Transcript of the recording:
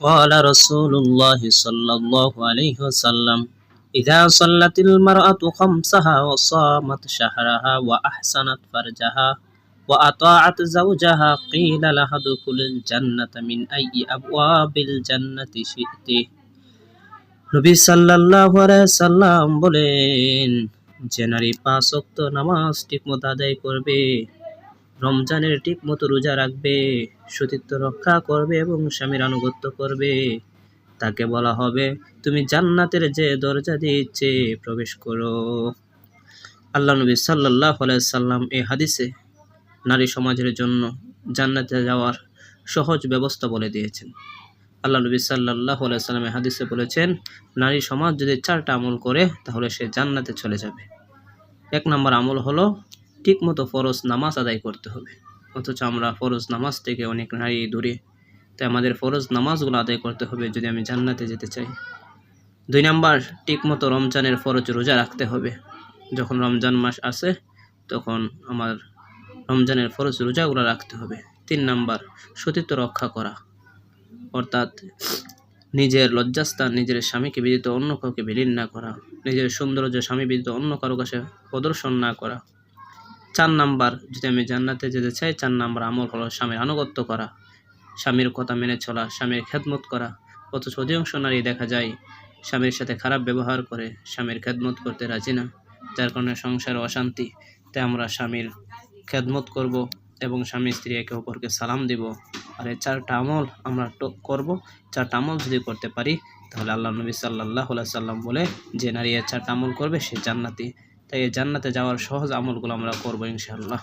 قال رسول الله صلى الله عليه وسلم إذا صلت المرأة خمسها وصامت شهرها وأحسنت فرجها وأطاعت زوجها قيل لها ادخل الجنة من أي أبواب الجنة شئت। নবী সাল্লাল্লাহু আলাইহি সাল্লাম বলেন, যে নারী 5 ওয়াক্ত নামাজ ঠিকমতো আদায় করবে, রমজানের ঠিকমতো রোজা রাখবে, সতীত্ব রক্ষা করবে এবং স্বামীর আনুগত্য করবে, তাকে বলা হবে তুমি জান্নাতের যে দরজা দিয়ে ইচ্ছে প্রবেশ করো। আল্লাহ নবী সাল্লাল্লাহু আলাইহি সাল্লাম এই হাদিসে নারী সমাজের জন্য জান্নাতে যাওয়ার সহজ ব্যবস্থা বলে দিয়েছেন। আল্লাহ নবী সাল্লাল্লাহু আলাইহি সাল্লাম এই হাদিসে বলেছেন, নারী সমাজ যদি 4টা আমল করে তাহলে সে জান্নাতে চলে যাবে। 1 নম্বর আমল হলো ঠিকমতো ফরজ নামাজ আদায় করতে হবে, অথচ আমরা ফরজ নামাজ থেকে অনেক নারী দূরে। তাই আমাদের ফরজ নামাজগুলো আদায় করতে হবে যদি আমি জান্নাতে যেতে চাই। 2 নম্বর, ঠিকমতো রমজানের ফরজ রোজা রাখতে হবে। যখন রমজান মাস আসে তখন আমার রমজানের ফরজ রোজাগুলো রাখতে হবে। 3 নম্বর, সতীত্ব রক্ষা করা, অর্থাৎ নিজের লজ্জাস্থান নিজের স্বামীকে ব্যতীত অন্য কাউকে বিলীন না করা, নিজের সৌন্দর্য স্বামী ব্যতীত অন্য কারো কাছে প্রদর্শন না করা। 4 নম্বর, যদি আমি জান্নাতে যেতে চাই, 4 নম্বর আমল হলো স্বামীর আনুগত্য করা, স্বামীর কথা মেনে চলা, স্বামীর খেদমত করা। অথচ অধিকাংশ নারী দেখা যায় স্বামীর সাথে খারাপ ব্যবহার করে, স্বামীর খেদমত করতে রাজি না, যার কারণে সংসারে অশান্তি। তাই আমরা স্বামীর খেদমত করব এবং স্বামী স্ত্রী একে অপরকে সালাম দিব। আর এই 4টা আমল আমরা করব। 4টা আমল যদি করতে পারি তাহলে আল্লাহ নবী সাল্লাল্লাহু আলাইহি সাল্লাম বলে যে নারী এই 4টা আমল করবে সে জান্নাতি। তাই এই জান্নাতে যাওয়ার সহজ আমলগুলো আমরা করব ইনশাআল্লাহ।